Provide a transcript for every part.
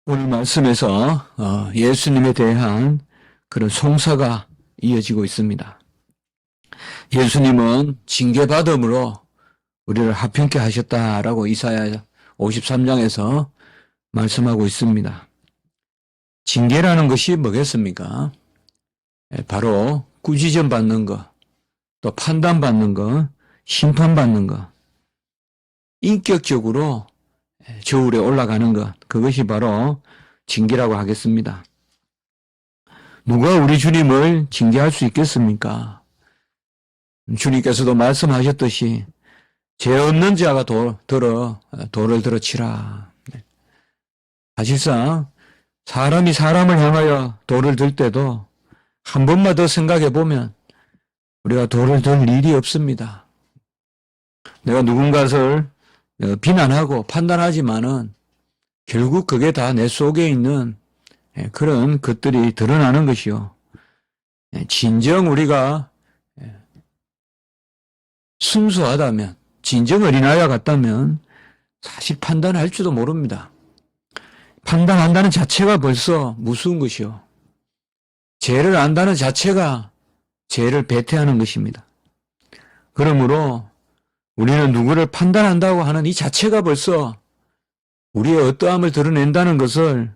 오늘 말씀에서 예수님에 대한 그런 송사가 이어지고 있습니다. 예수님은 징계받음으로 우리를 화평케 하셨다라고 이사야 53장에서 말씀하고 있습니다. 징계라는 것이 뭐겠습니까? 바로 꾸지점 받는 것, 또 판단받는 것, 심판받는 것, 인격적으로 저울에 올라가는 것, 그것이 바로 징계라고 하겠습니다. 누가 우리 주님을 징계할 수 있겠습니까? 주님께서도 말씀하셨듯이 죄 없는 자가 돌을 들어 치라. 사실상 사람이 사람을 향하여 돌을 들 때도 한 번만 더 생각해 보면 우리가 돌을 들 일이 없습니다. 내가 누군가를 비난하고 판단하지만은 결국 그게 다 내 속에 있는 그런 것들이 드러나는 것이요. 진정 우리가 순수하다면, 진정 어린아이와 같다면 사실 판단할 줄도 모릅니다. 판단한다는 자체가 벌써 무서운 것이요. 죄를 안다는 자체가 죄를 배태하는 것입니다. 그러므로 우리는 누구를 판단한다고 하는 이 자체가 벌써 우리의 어떠함을 드러낸다는 것을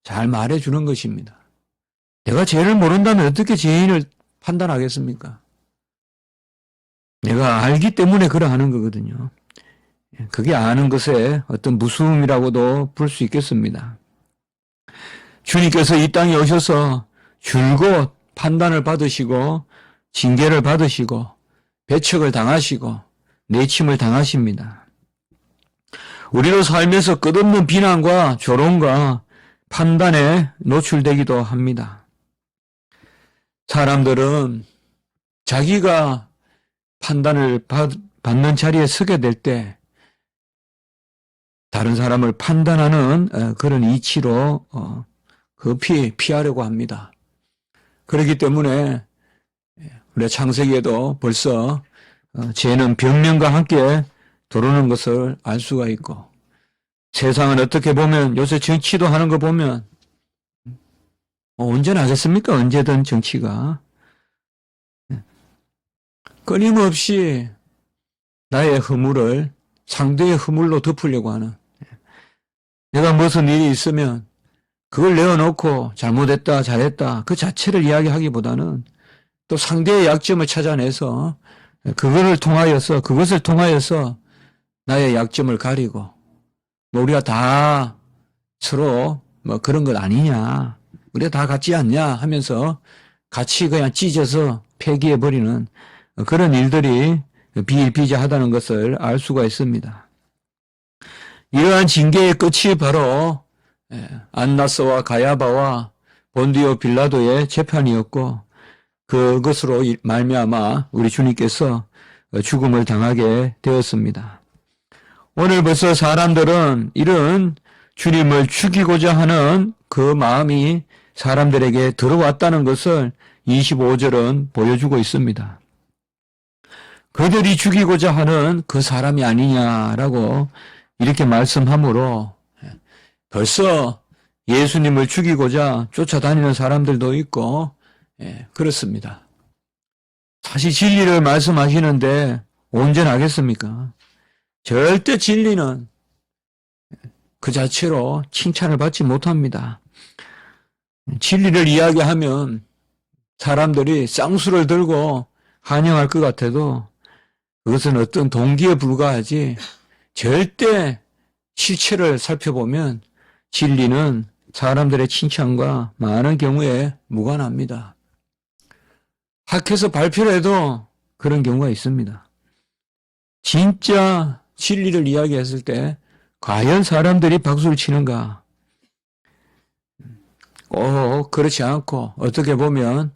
잘 말해주는 것입니다. 내가 죄를 모른다면 어떻게 죄인을 판단하겠습니까? 내가 알기 때문에 그러하는 거거든요. 그게 아는 것의 어떤 무서움이라고도 볼 수 있겠습니다. 주님께서 이 땅에 오셔서 줄곧 판단을 받으시고 징계를 받으시고 배척을 당하시고 내침을 당하십니다. 우리로 살면서 끝없는 비난과 조롱과 판단에 노출되기도 합니다. 사람들은 자기가 판단을 받는 자리에 서게 될 때 다른 사람을 판단하는 그런 이치로 급히 피하려고 합니다. 그렇기 때문에 우리 창세기에도 벌써 죄는 변명과 함께 들어오는 것을 알 수가 있고, 세상은 어떻게 보면 요새 정치도 하는 거 보면 언제나 하겠습니까? 언제든 정치가 끊임없이 나의 허물을 상대의 허물로 덮으려고 하는, 내가 무슨 일이 있으면 그걸 내어놓고 잘못했다 잘했다 그 자체를 이야기하기보다는 또 상대의 약점을 찾아내서 그것을 통하여서 나의 약점을 가리고, 우리가 다 서로 그런 것 아니냐, 우리가 다 같지 않냐 하면서 같이 그냥 찢어서 폐기해버리는 그런 일들이 비일비재하다는 것을 알 수가 있습니다. 이러한 징계의 끝이 바로 안나스와 가야바와 본디오 빌라도의 재판이었고, 그것으로 말미암아 우리 주님께서 죽음을 당하게 되었습니다. 오늘 벌써 사람들은 이런 주님을 죽이고자 하는 그 마음이 사람들에게 들어왔다는 것을 25절은 보여주고 있습니다. 그들이 죽이고자 하는 그 사람이 아니냐라고 이렇게 말씀하므로 벌써 예수님을 죽이고자 쫓아다니는 사람들도 있고, 그렇습니다. 사실 진리를 말씀하시는데 온전하겠습니까? 절대 진리는 그 자체로 칭찬을 받지 못합니다. 진리를 이야기하면 사람들이 쌍수를 들고 환영할 것 같아도 그것은 어떤 동기에 불과하지, 절대 실체를 살펴보면 진리는 사람들의 칭찬과 많은 경우에 무관합니다. 학회에서 발표를 해도 그런 경우가 있습니다. 진짜 진리를 이야기했을 때 과연 사람들이 박수를 치는가? 그렇지 않고 어떻게 보면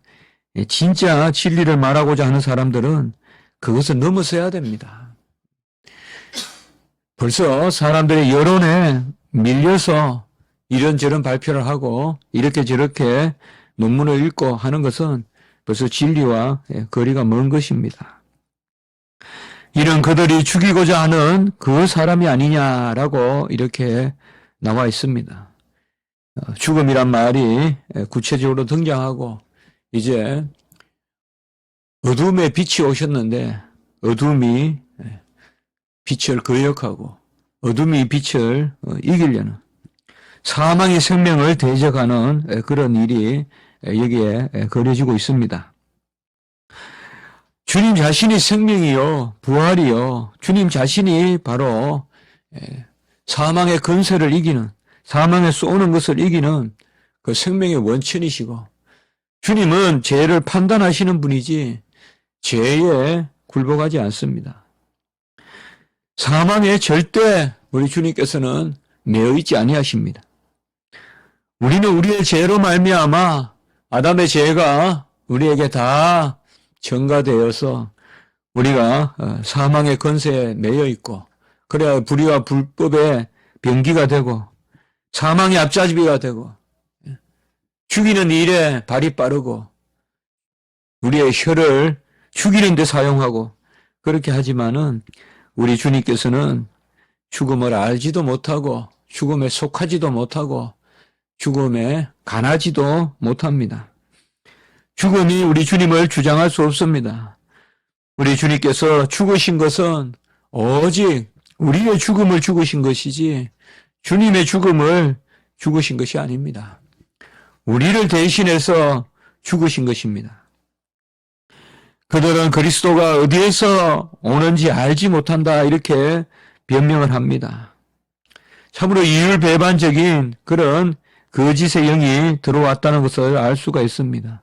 진짜 진리를 말하고자 하는 사람들은 그것을 넘어서야 됩니다. 벌써 사람들의 여론에 밀려서 이런저런 발표를 하고 이렇게 저렇게 논문을 읽고 하는 것은 벌써 진리와 거리가 먼 것입니다. 이런 그들이 죽이고자 하는 그 사람이 아니냐라고 이렇게 나와 있습니다. 죽음이란 말이 구체적으로 등장하고 이제 어둠의 빛이 오셨는데 어둠이 빛을 거역하고 어둠이 빛을 이기려는 사망의 생명을 대적하는 그런 일이 여기에 그려지고 있습니다. 주님 자신이 생명이요, 부활이요, 주님 자신이 바로 사망의 근세를 이기는, 사망에서 오는 것을 이기는 그 생명의 원천이시고, 주님은 죄를 판단하시는 분이지 죄에 굴복하지 않습니다. 사망에 절대 우리 주님께서는 매여 있지 아니하십니다. 우리는 우리의 죄로 말미암아 아담의 죄가 우리에게 다 전가되어서 우리가 사망의 권세에 매여 있고 그래야 불의와 불법의 병기가 되고 사망의 앞잡이가 되고 죽이는 일에 발이 빠르고 우리의 혀를 죽이는 데 사용하고 그렇게 하지만은 우리 주님께서는 죽음을 알지도 못하고 죽음에 속하지도 못하고 죽음에 간하지도 못합니다. 죽음이 우리 주님을 주장할 수 없습니다. 우리 주님께서 죽으신 것은 오직 우리의 죽음을 죽으신 것이지 주님의 죽음을 죽으신 것이 아닙니다. 우리를 대신해서 죽으신 것입니다. 그들은 그리스도가 어디에서 오는지 알지 못한다 이렇게 변명을 합니다. 참으로 이율배반적인 그런 거짓의 영이 들어왔다는 것을 알 수가 있습니다.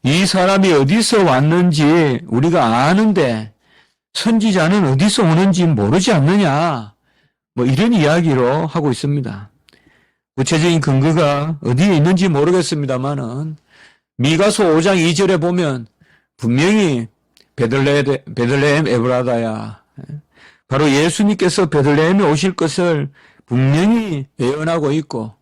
이 사람이 어디서 왔는지 우리가 아는데 선지자는 어디서 오는지 모르지 않느냐 뭐 이런 이야기로 하고 있습니다. 구체적인 근거가 어디에 있는지 모르겠습니다만은 미가서 5장 2절에 보면 분명히 베들레헴 에브라다야 바로 예수님께서 베들레헴에 오실 것을 분명히 예언하고 있고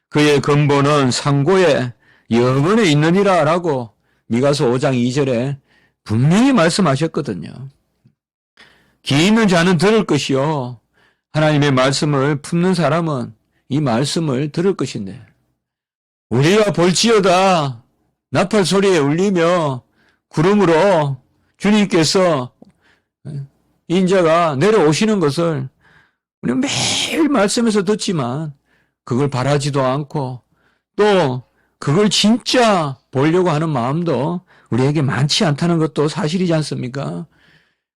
그의 근본은 상고에 영원에 있느니라 라고 미가서 5장 2절에 분명히 말씀하셨거든요. 귀 있는 자는 들을 것이요 하나님의 말씀을 품는 사람은 이 말씀을 들을 것인데 우리가 볼지어다 나팔 소리에 울리며 구름으로 주님께서 인자가 내려오시는 것을 우리는 매일 말씀에서 듣지만 그걸 바라지도 않고 또 그걸 진짜 보려고 하는 마음도 우리에게 많지 않다는 것도 사실이지 않습니까?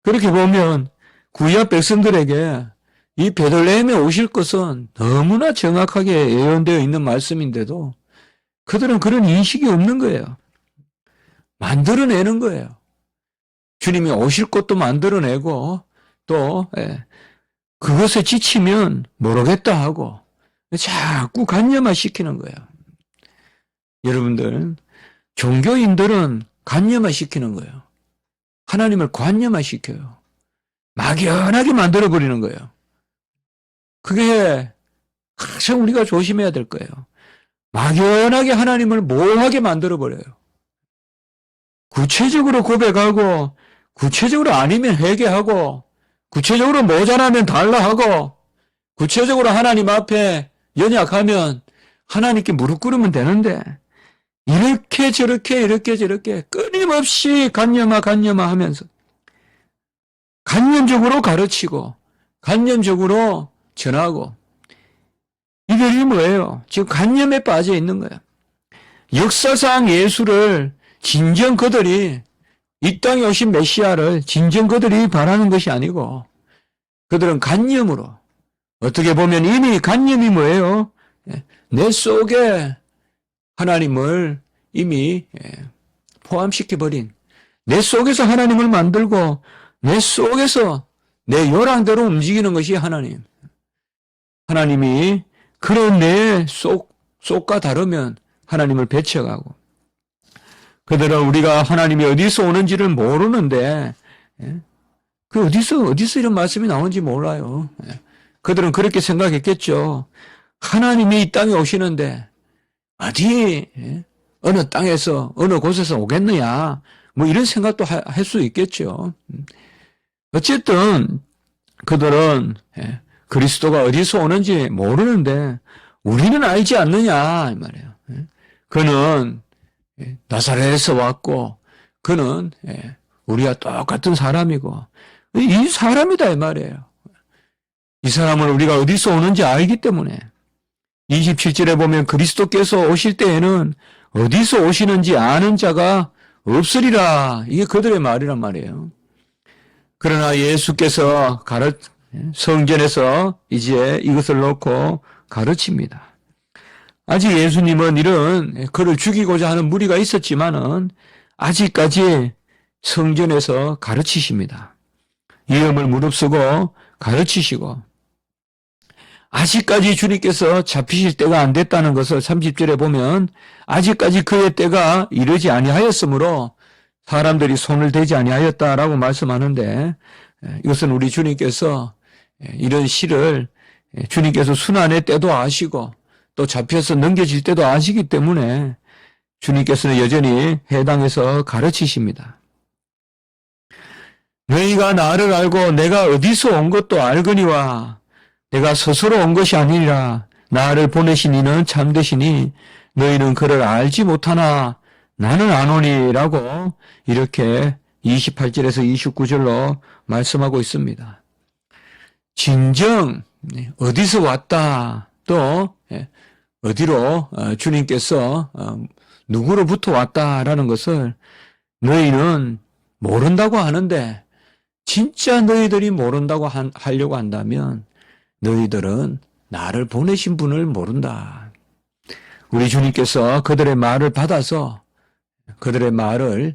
그렇게 보면 구약 백성들에게 이 베들레헴에 오실 것은 너무나 정확하게 예언되어 있는 말씀인데도 그들은 그런 인식이 없는 거예요. 만들어내는 거예요. 주님이 오실 것도 만들어내고 또 그것에 지치면 모르겠다 하고 자꾸 관념화시키는 거예요. 여러분들 종교인들은 관념화시키는 거예요. 하나님을 관념화시켜요. 막연하게 만들어버리는 거예요. 그게 항상 우리가 조심해야 될 거예요. 막연하게 하나님을 모호하게 만들어버려요. 구체적으로 고백하고 구체적으로 아니면 회개하고 구체적으로 모자라면 달라 하고 구체적으로 하나님 앞에 연약하면 하나님께 무릎 꿇으면 되는데 이렇게 저렇게 끊임없이 간념화 하면서 간념적으로 가르치고 간념적으로 전하고 이들이 뭐예요? 지금 간념에 빠져 있는 거야. 역사상 예수를 진정 그들이 이 땅에 오신 메시아를 진정 그들이 바라는 것이 아니고 그들은 간념으로 어떻게 보면 이미 간념이 뭐예요? 내 속에 하나님을 이미 포함시켜버린 내 속에서 하나님을 만들고 내 속에서 내 요랑대로 움직이는 것이 하나님. 하나님이 그런 내 속과 다르면 하나님을 배척하고 그들은 우리가 하나님이 어디서 오는지를 모르는데 그 어디서 이런 말씀이 나오는지 몰라요. 그들은 그렇게 생각했겠죠. 하나님이 이 땅에 오시는데 어디 어느 땅에서 어느 곳에서 오겠느냐 뭐 이런 생각도 할 수 있겠죠. 어쨌든 그들은 그리스도가 어디서 오는지 모르는데 우리는 알지 않느냐 이 말이에요. 그는 나사렛에서 왔고 그는 우리와 똑같은 사람이고 이 사람이다 이 말이에요. 이 사람을 우리가 어디서 오는지 알기 때문에 27절에 보면 그리스도께서 오실 때에는 어디서 오시는지 아는 자가 없으리라. 이게 그들의 말이란 말이에요. 그러나 예수께서 성전에서 이제 이것을 놓고 가르칩니다. 아직 예수님은 이런 그를 죽이고자 하는 무리가 있었지만은 아직까지 성전에서 가르치십니다. 위험을 무릅쓰고 가르치시고 아직까지 주님께서 잡히실 때가 안 됐다는 것을 30절에 보면 아직까지 그의 때가 이르지 아니하였으므로 사람들이 손을 대지 아니하였다라고 말씀하는데 이것은 우리 주님께서 이런 시를 주님께서 순환의 때도 아시고 또 잡혀서 넘겨질 때도 아시기 때문에 주님께서는 여전히 해당해서 가르치십니다. 너희가 나를 알고 내가 어디서 온 것도 알거니와 내가 스스로 온 것이 아니라 나를 보내신 이는 참되시니 너희는 그를 알지 못하나 나는 아노니라고 이렇게 28절에서 29절로 말씀하고 있습니다. 진정 어디서 왔다 또 어디로 주님께서 누구로부터 왔다라는 것을 너희는 모른다고 하는데 진짜 너희들이 모른다고 하려고 한다면 너희들은 나를 보내신 분을 모른다. 우리 주님께서 그들의 말을 받아서 그들의 말을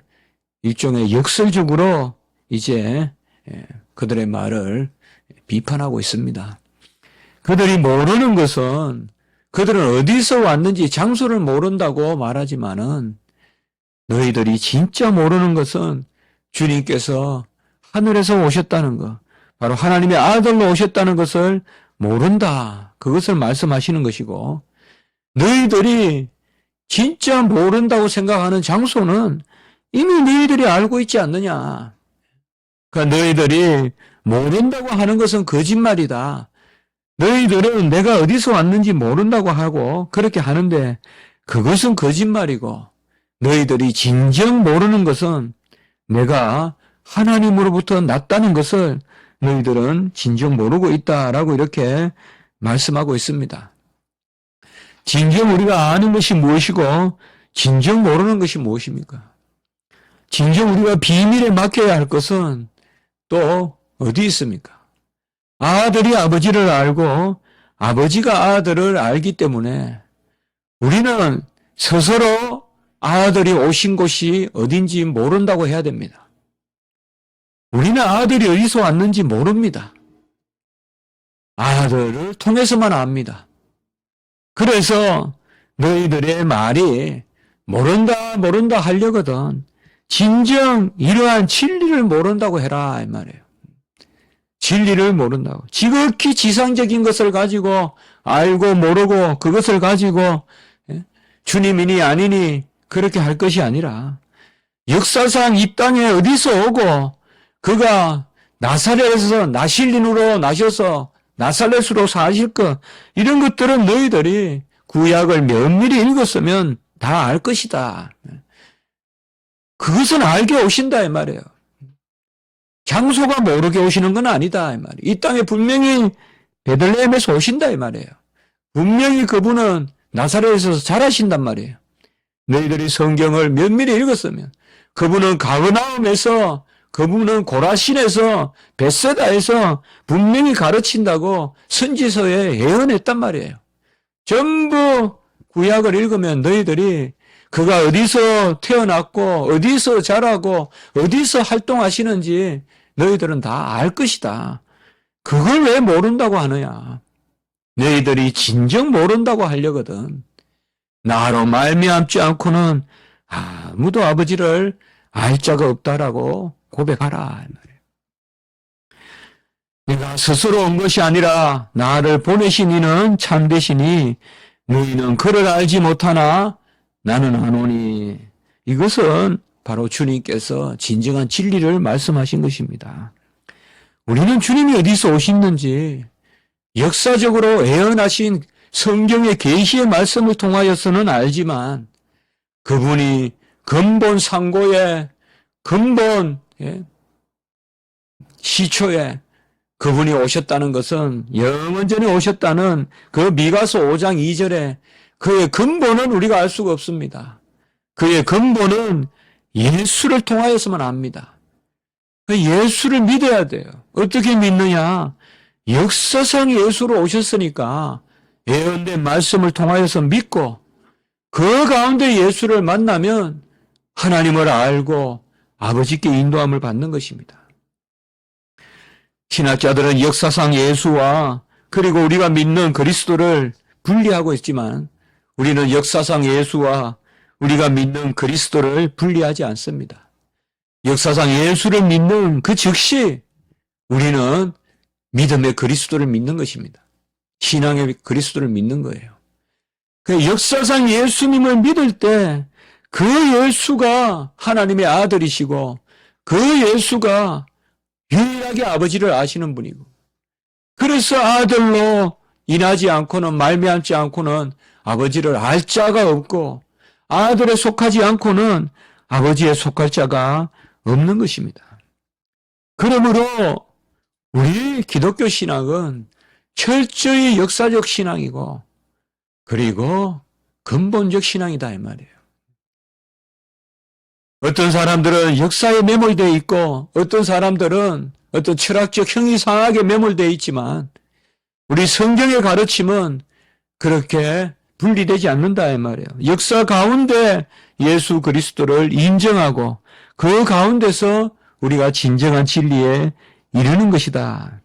일종의 역설적으로 이제 그들의 말을 비판하고 있습니다. 그들이 모르는 것은 그들은 어디서 왔는지 장소를 모른다고 말하지만은 너희들이 진짜 모르는 것은 주님께서 하늘에서 오셨다는 것, 바로 하나님의 아들로 오셨다는 것을 모른다. 그것을 말씀하시는 것이고 너희들이 진짜 모른다고 생각하는 장소는 이미 너희들이 알고 있지 않느냐. 그러니까 너희들이 모른다고 하는 것은 거짓말이다. 너희들은 내가 어디서 왔는지 모른다고 하고 그렇게 하는데 그것은 거짓말이고 너희들이 진정 모르는 것은 내가 하나님으로부터 났다는 것을 너희들은 진정 모르고 있다라고 이렇게 말씀하고 있습니다. 진정 우리가 아는 것이 무엇이고 진정 모르는 것이 무엇입니까? 진정 우리가 비밀에 맡겨야 할 것은 또 어디 있습니까? 아들이 아버지를 알고 아버지가 아들을 알기 때문에 우리는 스스로 아들이 오신 곳이 어딘지 모른다고 해야 됩니다. 우리는 아들이 어디서 왔는지 모릅니다. 아들을 통해서만 압니다. 그래서 너희들의 말이 모른다 하려거든 진정 이러한 진리를 모른다고 해라 이 말이에요. 진리를 모른다고. 지극히 지상적인 것을 가지고 알고 모르고 그것을 가지고 주님이니 아니니 그렇게 할 것이 아니라 역사상 이 땅에 어디서 오고 그가 나사렛에서 나실린으로 나셔서 나사렛으로 사실 것 이런 것들은 너희들이 구약을 면밀히 읽었으면 다 알 것이다. 그것은 알게 오신다 이 말이에요. 장소가 모르게 오시는 건 아니다 이 말이에요. 이 땅에 분명히 베들레헴에서 오신다 이 말이에요. 분명히 그분은 나사렛에서 자라신단 말이에요. 너희들이 성경을 면밀히 읽었으면 그분은 가버나움에서 그분은 고라신에서 벳세다에서 분명히 가르친다고 선지서에 예언했단 말이에요. 전부 구약을 읽으면 너희들이 그가 어디서 태어났고 어디서 자라고 어디서 활동하시는지 너희들은 다 알 것이다. 그걸 왜 모른다고 하느냐. 너희들이 진정 모른다고 하려거든. 나로 말미암지 않고는 아무도 아버지를 알 자가 없다라고 고백하라. 내가 스스로 온 것이 아니라 나를 보내신 이는 참되시니 너희는 그를 알지 못하나 나는 아노니. 이것은 바로 주님께서 진정한 진리를 말씀하신 것입니다. 우리는 주님이 어디서 오시는지 역사적으로 예언하신 성경의 계시의 말씀을 통하여서는 알지만 그분이 근본 상고의 근본 시초에 그분이 오셨다는 것은 영원 전에 오셨다는 그 미가서 5장 2절에 그의 근본은 우리가 알 수가 없습니다. 그의 근본은 예수를 통하여서만 압니다. 예수를 믿어야 돼요. 어떻게 믿느냐? 역사상 예수로 오셨으니까 예언된 말씀을 통하여서 믿고 그 가운데 예수를 만나면 하나님을 알고 아버지께 인도함을 받는 것입니다. 신학자들은 역사상 예수와 그리고 우리가 믿는 그리스도를 분리하고 있지만 우리는 역사상 예수와 우리가 믿는 그리스도를 분리하지 않습니다. 역사상 예수를 믿는 그 즉시 우리는 믿음의 그리스도를 믿는 것입니다. 신앙의 그리스도를 믿는 거예요. 그 역사상 예수님을 믿을 때 그 예수가 하나님의 아들이시고 그 예수가 유일하게 아버지를 아시는 분이고 그래서 아들로 인하지 않고는 말미암지 않고는 아버지를 알 자가 없고 아들에 속하지 않고는 아버지에 속할 자가 없는 것입니다. 그러므로 우리 기독교 신앙은 철저히 역사적 신앙이고 그리고 근본적 신앙이다 이 말이에요. 어떤 사람들은 역사에 매몰되어 있고 어떤 사람들은 어떤 철학적 형이상하게 매몰되어 있지만 우리 성경의 가르침은 그렇게 분리되지 않는다 이 말이에요. 역사 가운데 예수 그리스도를 인정하고 그 가운데서 우리가 진정한 진리에 이르는 것이다.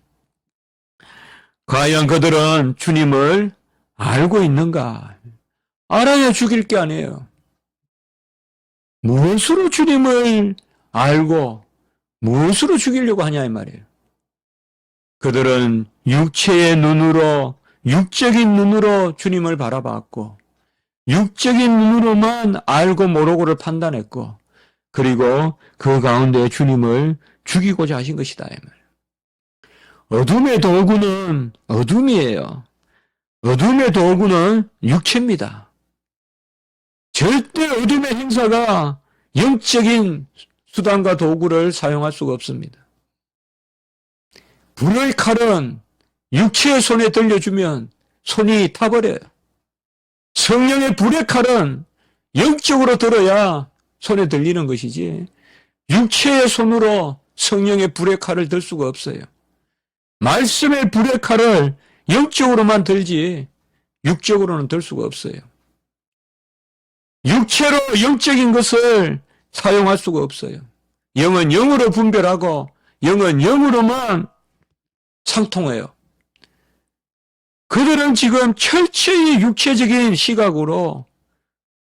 과연 그들은 주님을 알고 있는가? 알아야 죽일 게 아니에요. 무엇으로 주님을 알고 무엇으로 죽이려고 하냐 이 말이에요. 그들은 육체의 눈으로 육적인 눈으로 주님을 바라봤고 육적인 눈으로만 알고 모르고를 판단했고 그리고 그 가운데 주님을 죽이고자 하신 것이다 이 말이에요. 어둠의 도구는 어둠이에요. 어둠의 도구는 육체입니다. 절대 어둠의 행사가 영적인 수단과 도구를 사용할 수가 없습니다. 불의 칼은 육체의 손에 들려주면 손이 타버려요. 성령의 불의 칼은 영적으로 들어야 손에 들리는 것이지 육체의 손으로 성령의 불의 칼을 들 수가 없어요. 말씀의 불의 칼을 영적으로만 들지 육적으로는 들 수가 없어요. 육체로 영적인 것을 사용할 수가 없어요. 영은 영으로 분별하고 영은 영으로만 상통해요. 그들은 지금 철저히 육체적인 시각으로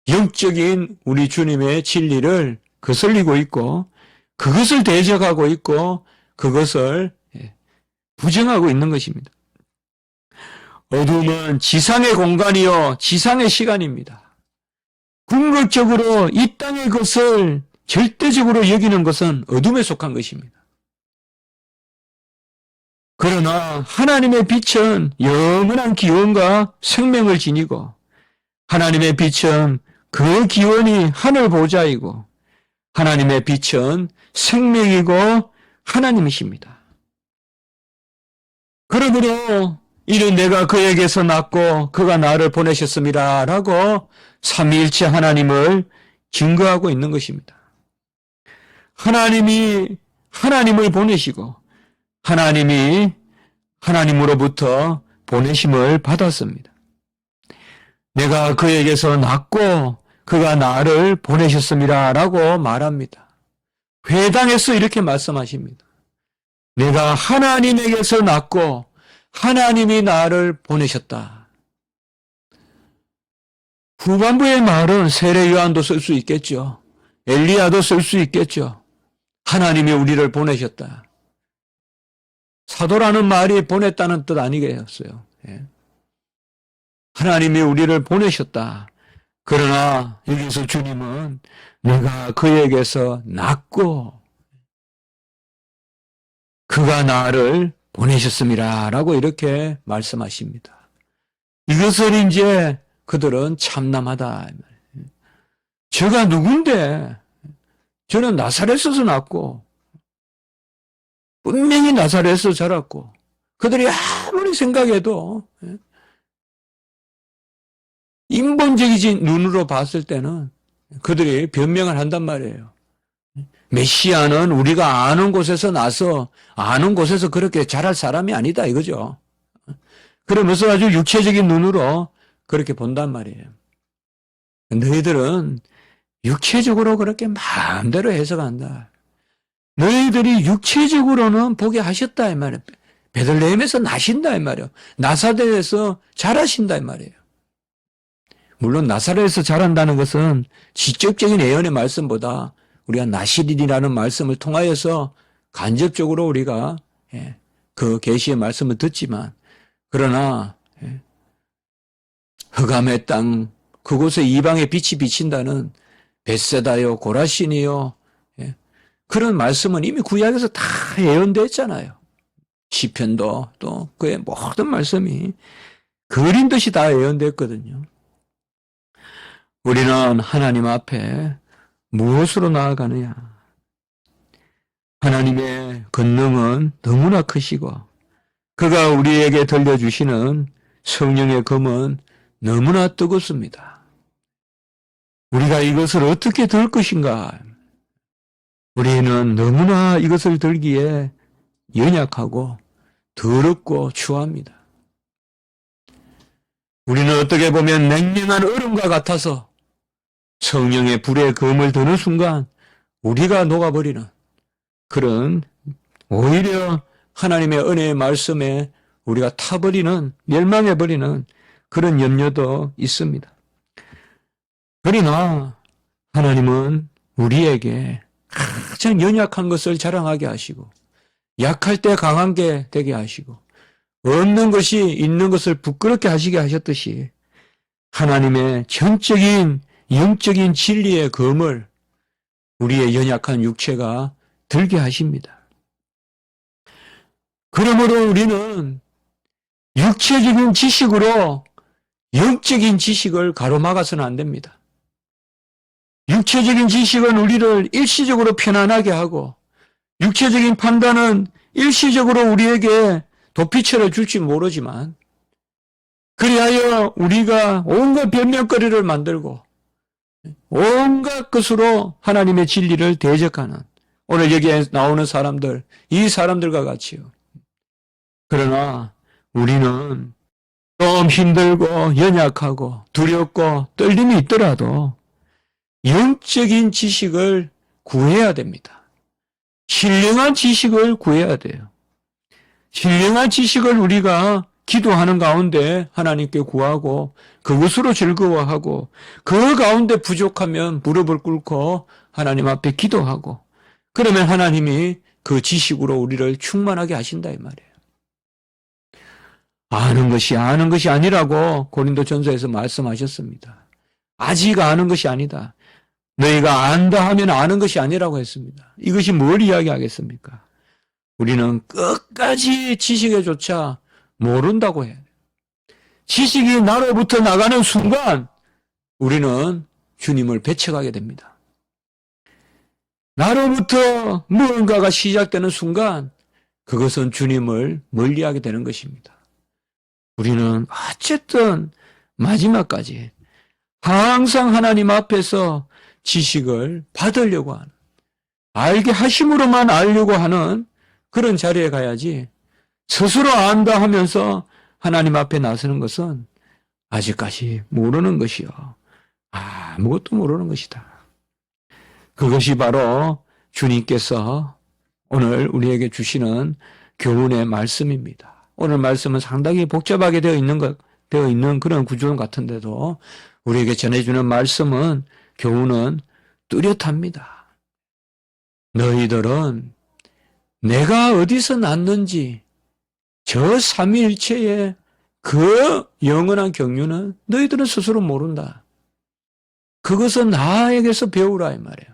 영적인 우리 주님의 진리를 거슬리고 있고 그것을 대적하고 있고 그것을 부정하고 있는 것입니다. 어둠은 지상의 공간이요 지상의 시간입니다. 궁극적으로 이 땅의 것을 절대적으로 여기는 것은 어둠에 속한 것입니다. 그러나 하나님의 빛은 영원한 기원과 생명을 지니고 하나님의 빛은 그 기원이 하늘 보좌이고 하나님의 빛은 생명이고 하나님이십니다. 그러므로 이는 내가 그에게서 났고 그가 나를 보내셨습니다 라고 삼위일체 하나님을 증거하고 있는 것입니다. 하나님이 하나님을 보내시고 하나님이 하나님으로부터 보내심을 받았습니다. 내가 그에게서 났고 그가 나를 보내셨습니다 라고 말합니다. 회당에서 이렇게 말씀하십니다. 내가 하나님에게서 났고 하나님이 나를 보내셨다. 후반부의 말은 세례 요한도 쓸 수 있겠죠. 엘리야도 쓸 수 있겠죠. 하나님이 우리를 보내셨다. 사도라는 말이 보냈다는 뜻 아니겠어요. 하나님이 우리를 보내셨다. 그러나 여기서 주님은 내가 그에게서 났고 그가 나를 보내셨습니다 라고 이렇게 말씀하십니다. 이것을 이제 그들은 참남하다. 제가 누군데? 저는 나사렛에서 났고 분명히 나사렛에서 자랐고 그들이 아무리 생각해도 인본적이지 눈으로 봤을 때는 그들이 변명을 한단 말이에요. 메시아는 우리가 아는 곳에서 나서 아는 곳에서 그렇게 자랄 사람이 아니다 이거죠. 그러면서 아주 육체적인 눈으로 그렇게 본단 말이에요. 너희들은 육체적으로 그렇게 마음대로 해석한다. 너희들이 육체적으로는 보게 하셨다 이 말이에요. 베들레헴에서 나신다 이 말이에요. 나사렛에서 자라신다 이 말이에요. 물론 나사렛에서 자란다는 것은 직접적인 예언의 말씀보다 우리가 나시린이라는 말씀을 통하여서 간접적으로 우리가 그 계시의 말씀을 듣지만 그러나 흑암의 땅 그곳에 이방의 빛이 비친다는 벳세다요 고라신이요 그런 말씀은 이미 구약에서 다 예언됐잖아요. 시편도 또 그의 모든 말씀이 그린 듯이 다 예언됐거든요. 우리는 하나님 앞에 무엇으로 나아가느냐? 하나님의 권능은 너무나 크시고 그가 우리에게 들려주시는 성령의 검은 너무나 뜨겁습니다. 우리가 이것을 어떻게 들 것인가? 우리는 너무나 이것을 들기에 연약하고 더럽고 추합니다. 우리는 어떻게 보면 냉랭한 얼음과 같아서 성령의 불의 검을 드는 순간 우리가 녹아버리는 그런 오히려 하나님의 은혜의 말씀에 우리가 타버리는 멸망해버리는 그런 염려도 있습니다. 그러나 하나님은 우리에게 가장 연약한 것을 자랑하게 하시고 약할 때 강한 게 되게 하시고 없는 것이 있는 것을 부끄럽게 하시게 하셨듯이 하나님의 전적인 영적인 진리의 검을 우리의 연약한 육체가 들게 하십니다. 그러므로 우리는 육체적인 지식으로 영적인 지식을 가로막아서는 안 됩니다. 육체적인 지식은 우리를 일시적으로 편안하게 하고 육체적인 판단은 일시적으로 우리에게 도피처를 줄지 모르지만 그리하여 우리가 온갖 변명거리를 만들고 온갖 것으로 하나님의 진리를 대적하는 오늘 여기에 나오는 사람들, 이 사람들과 같이요. 그러나 우리는 좀 힘들고 연약하고 두렵고 떨림이 있더라도 영적인 지식을 구해야 됩니다. 신령한 지식을 구해야 돼요. 신령한 지식을 우리가 기도하는 가운데 하나님께 구하고 그것으로 즐거워하고 그 가운데 부족하면 무릎을 꿇고 하나님 앞에 기도하고 그러면 하나님이 그 지식으로 우리를 충만하게 하신다 이 말이에요. 아는 것이 아니라고 고린도전서에서 말씀하셨습니다. 아직 아는 것이 아니다. 너희가 안다 하면 아는 것이 아니라고 했습니다. 이것이 뭘 이야기하겠습니까? 우리는 끝까지 지식에조차 모른다고 해요. 지식이 나로부터 나가는 순간 우리는 주님을 배척하게 됩니다. 나로부터 무언가가 시작되는 순간 그것은 주님을 멀리하게 되는 것입니다. 우리는 어쨌든 마지막까지 항상 하나님 앞에서 지식을 받으려고 하는, 알게 하심으로만 알려고 하는 그런 자리에 가야지 스스로 안다 하면서 하나님 앞에 나서는 것은 아직까지 모르는 것이요. 아무것도 모르는 것이다. 그것이 바로 주님께서 오늘 우리에게 주시는 교훈의 말씀입니다. 오늘 말씀은 상당히 복잡하게 되어 있는 그런 구조 같은데도 우리에게 전해주는 말씀은 교훈은 뚜렷합니다. 너희들은 내가 어디서 났는지 저 삼위일체의 그 영원한 경륜은 너희들은 스스로 모른다. 그것은 나에게서 배우라 이 말이에요.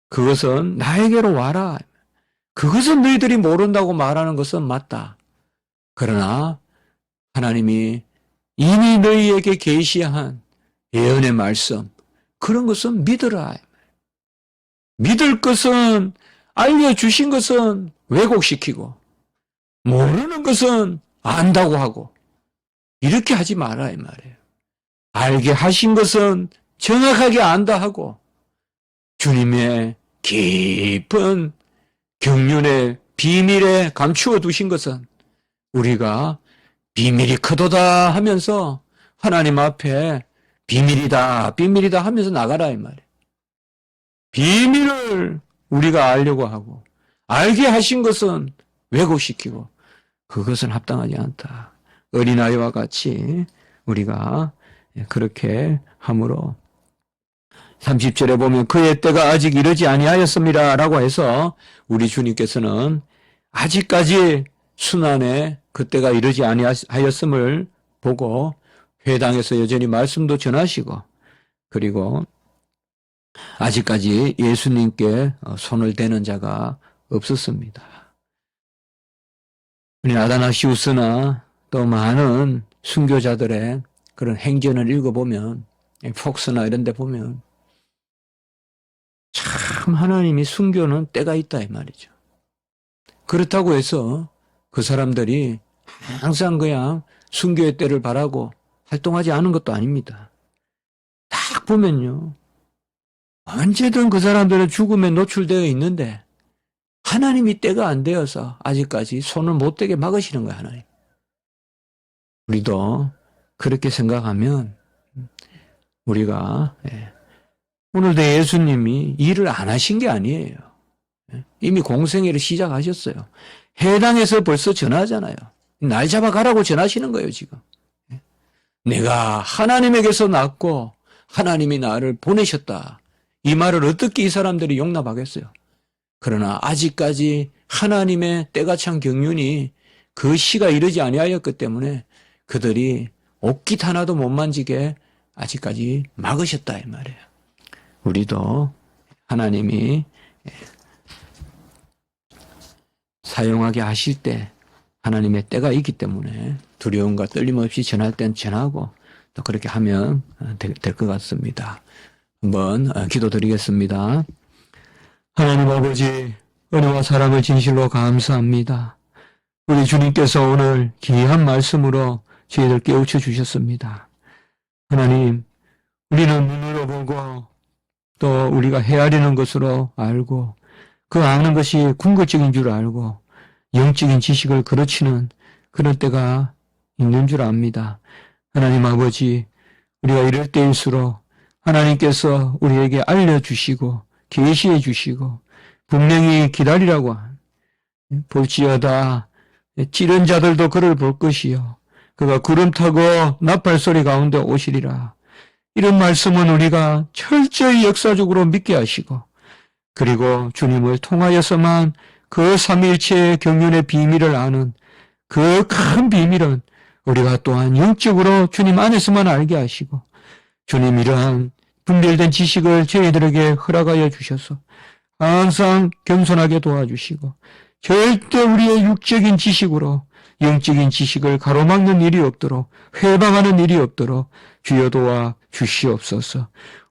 그것은 나에게로 와라. 그것은 너희들이 모른다고 말하는 것은 맞다. 그러나 하나님이 이미 너희에게 계시한 예언의 말씀, 그런 것은 믿으라. 믿을 것은, 알려주신 것은 왜곡시키고 모르는 것은 안다고 하고 이렇게 하지 마라 이 말이에요. 알게 하신 것은 정확하게 안다 하고 주님의 깊은 경륜의 비밀에 감추어 두신 것은 우리가 비밀이 크도다 하면서 하나님 앞에 비밀이다 비밀이다 하면서 나가라 이 말이에요. 비밀을 우리가 알려고 하고 알게 하신 것은 왜곡시키고 그것은 합당하지 않다. 어린아이와 같이 우리가 그렇게 함으로 30절에 보면 그의 때가 아직 이르지 아니하였습니다 라고 해서 우리 주님께서는 아직까지 순환에 그때가 이르지 아니하였음을 보고 회당에서 여전히 말씀도 전하시고 그리고 아직까지 예수님께 손을 대는 자가 없었습니다. 우리 아다나시우스나 또 많은 순교자들의 그런 행전을 읽어보면 폭스나 이런 데 보면 참 하나님이 순교는 때가 있다 이 말이죠. 그렇다고 해서 그 사람들이 항상 그냥 순교의 때를 바라고 활동하지 않은 것도 아닙니다. 딱 보면요. 언제든 그 사람들은 죽음에 노출되어 있는데 하나님이 때가 안 되어서 아직까지 손을 못 대게 막으시는 거예요, 하나님. 우리도 그렇게 생각하면 우리가 오늘도 예수님이 일을 안 하신 게 아니에요. 이미 공생애를 시작하셨어요. 해당에서 벌써 전하잖아요. 날 잡아가라고 전하시는 거예요, 지금. 내가 하나님에게서 났고 하나님이 나를 보내셨다. 이 말을 어떻게 이 사람들이 용납하겠어요? 그러나 아직까지 하나님의 때가 찬 경륜이 그 시가 이르지 아니하였기 때문에 그들이 옷깃 하나도 못 만지게 아직까지 막으셨다 이 말이에요. 우리도 하나님이 사용하게 하실 때 하나님의 때가 있기 때문에 두려움과 떨림 없이 전할 땐 전하고 또 그렇게 하면 될 것 같습니다. 한번 기도드리겠습니다. 하나님 아버지, 은혜와 사랑을 진실로 감사합니다. 우리 주님께서 오늘 귀한 말씀으로 저희들 깨우쳐 주셨습니다. 하나님, 우리는 눈으로 보고 또 우리가 헤아리는 것으로 알고 그 아는 것이 궁극적인 줄 알고 영적인 지식을 그르치는 그런 때가 있는 줄 압니다. 하나님 아버지, 우리가 이럴 때일수록 하나님께서 우리에게 알려주시고 계시해 주시고 분명히 기다리라고 볼지어다 찌른 자들도 그를 볼 것이요 그가 구름 타고 나팔 소리 가운데 오시리라. 이런 말씀은 우리가 철저히 역사적으로 믿게 하시고 그리고 주님을 통하여서만 그 삼위일체의 경륜의 비밀을 아는 그 큰 비밀은 우리가 또한 영적으로 주님 안에서만 알게 하시고 주님 이러한 분별된 지식을 저희들에게 허락하여 주셔서 항상 겸손하게 도와주시고 절대 우리의 육적인 지식으로 영적인 지식을 가로막는 일이 없도록 회방하는 일이 없도록 주여 도와 주시옵소서.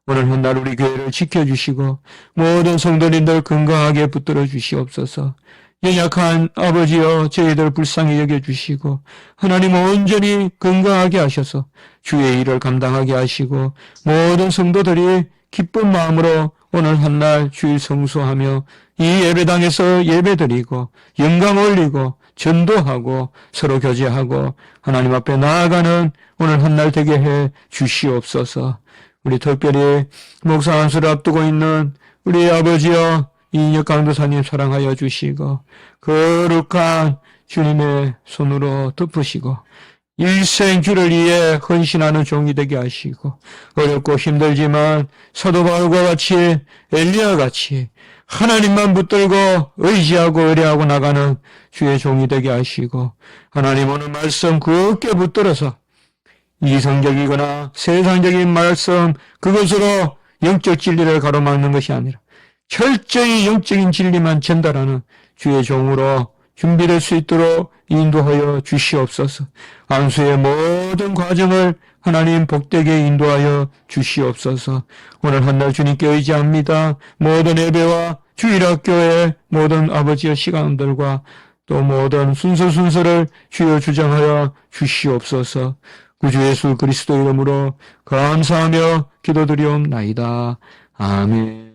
오늘 훗날 우리 교회를 지켜주시고 모든 성도님들 건강하게 붙들어 주시옵소서. 연약한 아버지여 저희들 불쌍히 여겨주시고 하나님 온전히 건강하게 하셔서 주의 일을 감당하게 하시고 모든 성도들이 기쁜 마음으로 오늘 한날 주일 성수하며 이 예배당에서 예배드리고 영광 올리고 전도하고 서로 교제하고 하나님 앞에 나아가는 오늘 한날 되게 해 주시옵소서. 우리 특별히 목사 안수를 앞두고 있는 우리 아버지여 이인혁 강도사님 사랑하여 주시고 거룩한 주님의 손으로 덮으시고 일생 주를 위해 헌신하는 종이 되게 하시고 어렵고 힘들지만 사도 바울과 같이 엘리야와 같이 하나님만 붙들고 의지하고 의뢰하고 나가는 주의 종이 되게 하시고 하나님 오늘 말씀 굳게 붙들어서 이성적이거나 세상적인 말씀 그것으로 영적 진리를 가로막는 것이 아니라 철저히 영적인 진리만 전달하는 주의 종으로 준비될 수 있도록 인도하여 주시옵소서. 안수의 모든 과정을 하나님 복되게 인도하여 주시옵소서. 오늘 한 날 주님께 의지합니다. 모든 예배와 주일학교의 모든 아버지의 시간들과 또 모든 순서를 주여 주장하여 주시옵소서. 구주 예수 그리스도 이름으로 감사하며 기도드리옵나이다. 아멘.